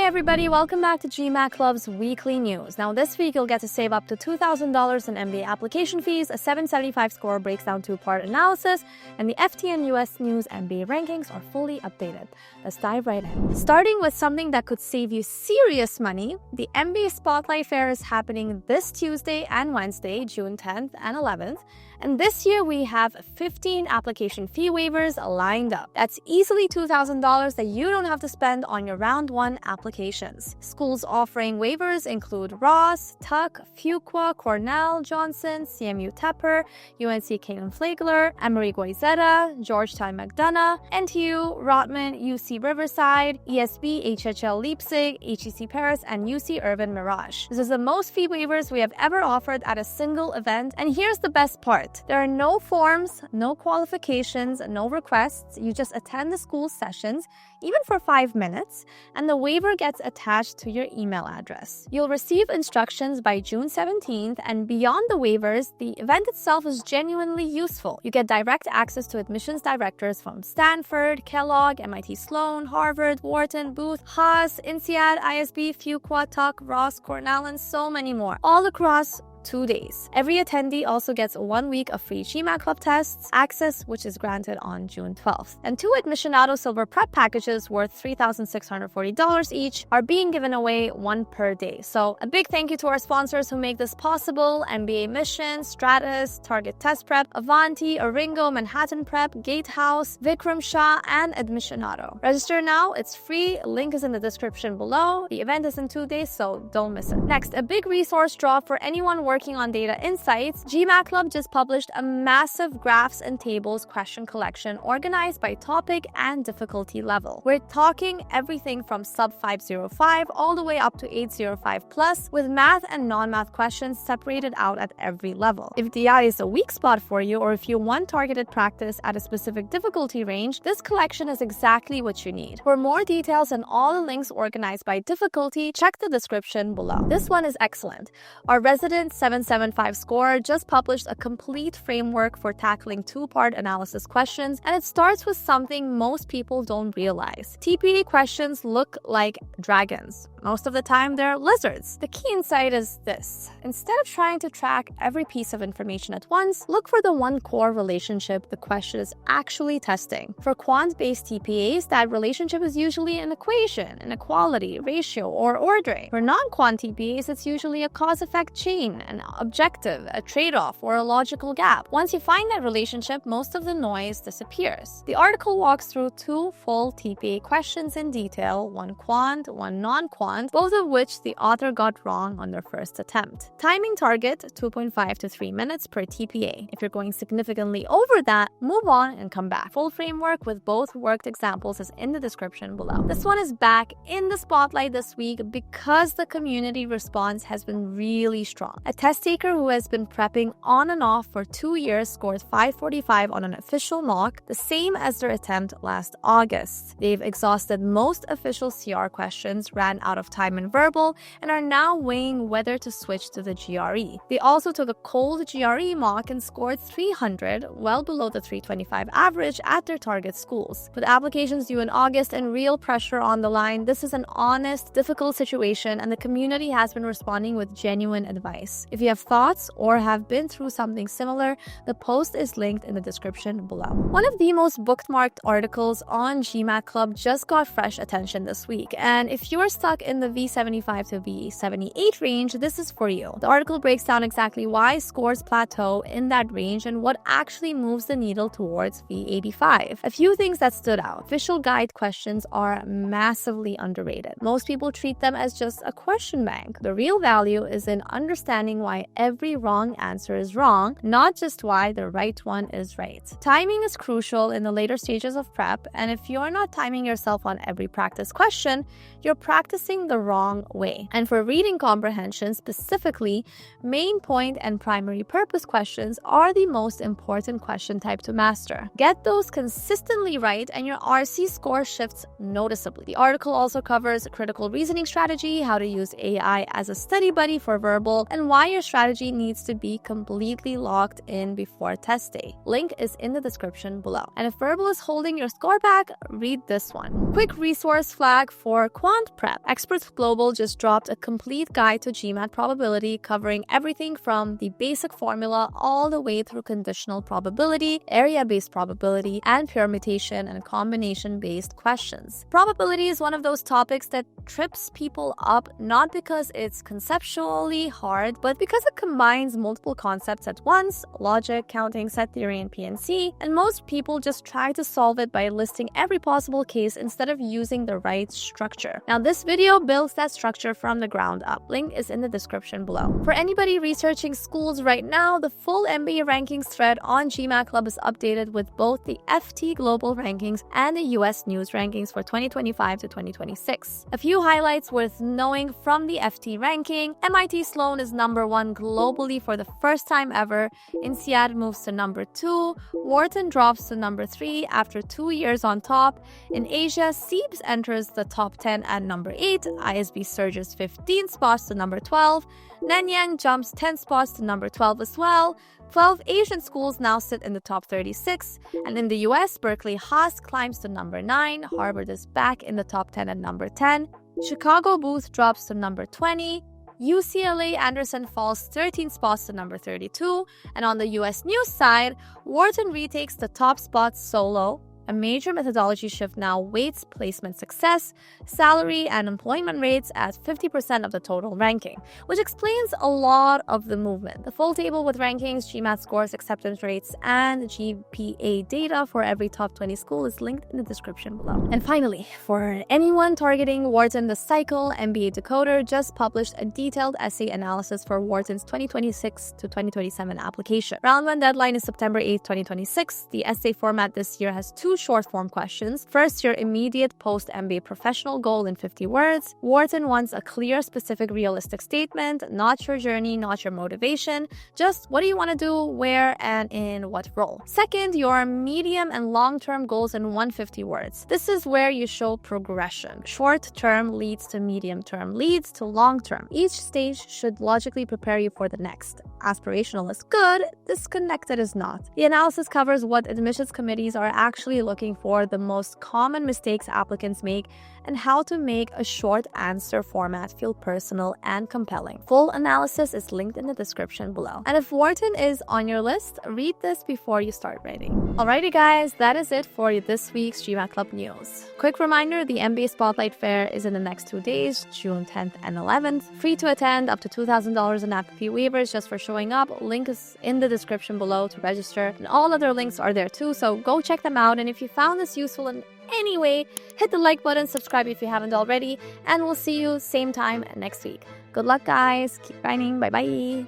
everybody, welcome back to GMAT Club's weekly news. Now this week you'll get to save up to $2,000 in MBA application fees, a 775 score breaks down two-part analysis, and the FTN US News MBA rankings are fully updated. Let's dive right in. Starting with something that could save you serious money, the MBA Spotlight Fair is happening this Tuesday and Wednesday, June 10th and 11th. And this year we have 15 application fee waivers lined up. That's easily $2,000 that you don't have to spend on your round one applications. Schools offering waivers include Ross, Tuck, Fuqua, Cornell, Johnson, CMU Tepper, UNC Caitlin Flagler, Emory Goizeta, Georgetown McDonough, NTU, Rotman, UC Riverside, ESB, HHL Leipzig, HEC Paris, and UC Irvine Mirage. This is the most fee waivers we have ever offered at a single event, and here's the best part. There are no forms, no qualifications, no requests. You just attend the school sessions, even for 5 minutes, and the waiver gets attached to your email address. You'll receive instructions by June 17th, and beyond the waivers, the event itself is genuinely useful. You get direct access to admissions directors from Stanford, Kellogg, MIT Sloan, Harvard, Wharton, Booth, Haas, INSEAD, ISB, Fuqua, Tuck, Ross, Cornell, and so many more, all across 2 days. Every attendee also gets 1 week of free GMAT Club tests, access which is granted on June 12th. And 2 Admissionado Silver Prep packages worth $3,640 each are being given away, 1 per day. So a big thank you to our sponsors who make this possible: MBA Mission, Stratus, Target Test Prep, Avanti, Oringo, Manhattan Prep, Gatehouse, Vikram Shah, and Admissionado. Register now, it's free, link is in the description below. The event is in 2 days, so don't miss it. Next, a big resource drop for anyone working on data insights. GMAT Club just published a massive graphs and tables question collection organized by topic and difficulty level. We're talking everything from sub 505 all the way up to 805 plus, with math and non-math questions separated out at every level. If DI is a weak spot for you, or if you want targeted practice at a specific difficulty range, this collection is exactly what you need. For more details and all the links organized by difficulty, check the description below. This one is excellent. Our resident 775 score just published a complete framework for tackling two-part analysis questions, and it starts with something most people don't realize. TPA questions look like dragons. Most of the time, they're lizards. The key insight is this: instead of trying to track every piece of information at once, look for the one core relationship the question is actually testing. For quant-based TPAs, that relationship is usually an equation, inequality, ratio, or ordering. For non-quant TPAs, it's usually a cause-effect chain, an objective, a trade-off, or a logical gap. Once you find that relationship, most of the noise disappears. The article walks through 2 full TPA questions in detail, one quant, one non-quant, both of which the author got wrong on their first attempt. Timing target, 2.5 to 3 minutes per TPA. If you're going significantly over that, move on and come back. Full framework with both worked examples is in the description below. This one is back in the spotlight this week because the community response has been really strong. A test taker who has been prepping on and off for 2 years scored 545 on an official mock, the same as their attempt last August. They've exhausted most official CR questions, ran out of time in verbal, and are now weighing whether to switch to the GRE. They also took a cold GRE mock and scored 300, well below the 325 average at their target schools. With applications due in August and real pressure on the line, this is an honest, difficult situation, and the community has been responding with genuine advice. If you have thoughts or have been through something similar, the post is linked in the description below. One of the most bookmarked articles on GMAT Club just got fresh attention this week, and if you're stuck in the V75 to V78 range, this is for you. The article breaks down exactly why scores plateau in that range and what actually moves the needle towards V85. A few things that stood out. Official guide questions are massively underrated. Most people treat them as just a question bank. The real value is in understanding why every wrong answer is wrong, not just why the right one is right. Timing is crucial in the later stages of prep, and if you're not timing yourself on every practice question, you're practicing the wrong way. And for reading comprehension specifically, main point and primary purpose questions are the most important question type to master. Get those consistently right and your RC score shifts noticeably. The article also covers critical reasoning strategy, how to use AI as a study buddy for verbal, and why your strategy needs to be completely locked in before test day. Link is in the description below. And if Verbal is holding your score back, read this one. Quick resource flag for quant prep. Experts Global just dropped a complete guide to GMAT probability covering everything from the basic formula all the way through conditional probability, area-based probability, and permutation and combination-based questions. Probability is one of those topics that trips people up, not because it's conceptually hard, but because it combines multiple concepts at once: logic, counting, set theory, and PNC, and most people just try to solve it by listing every possible case instead of using the right structure. Now, this video builds that structure from the ground up. Link is in the description below. For anybody researching schools right now, the full MBA rankings thread on GMAT Club is updated with both the FT Global rankings and the US News rankings for 2025 to 2026. A few highlights worth knowing from the FT ranking: MIT Sloan is #1 globally for the first time ever. INSEAD moves to #2. Wharton drops to #3 after 2 years on top. In Asia, CEIBS enters the top 10 at #8. ISB surges 15 spots to #12. Nanyang jumps 10 spots to #12 as well. 12 Asian schools now sit in the top 36. And in the US, Berkeley Haas climbs to #9. Harvard is back in the top 10 at #10. Chicago Booth drops to #20. UCLA Anderson falls 13 spots to #32. And on the US News side, Wharton retakes the top spot solo. A major methodology shift now weights placement success, salary, and employment rates as 50% of the total ranking, which explains a lot of the movement. The full table with rankings, GMAT scores, acceptance rates, and GPA data for every top 20 school is linked in the description below. And finally, for anyone targeting Wharton, the Cycle MBA Decoder just published a detailed essay analysis for Wharton's 2026 to 2027 application. Round 1 deadline is September 8, 2026. The essay format this year has 2 short-form questions. First, your immediate post-MBA professional goal in 50 words. Wharton wants a clear, specific, realistic statement, not your journey, not your motivation. Just what do you want to do, where, and in what role. Second, your medium and long-term goals in 150 words. This is where you show progression. Short-term leads to medium-term, leads to long-term. Each stage should logically prepare you for the next. Aspirational is good, disconnected is not. The analysis covers what admissions committees are actually looking for, the most common mistakes applicants make, and how to make a short answer format feel personal and compelling. Full analysis is linked in the description below. And if Wharton is on your list, read this before you start writing. Alrighty guys, that is it for this week's GMAT Club news. Quick reminder, the MBA Spotlight Fair is in the next 2 days, June 10th and 11th. Free to attend, up to $2,000 in app fee waivers just for showing up. Link is in the description below to register, and all other links are there too, so go check them out. And if you found this useful in any way, hit the like button, subscribe if you haven't already, and we'll see you same time next week. Good luck guys, keep grinding, bye bye.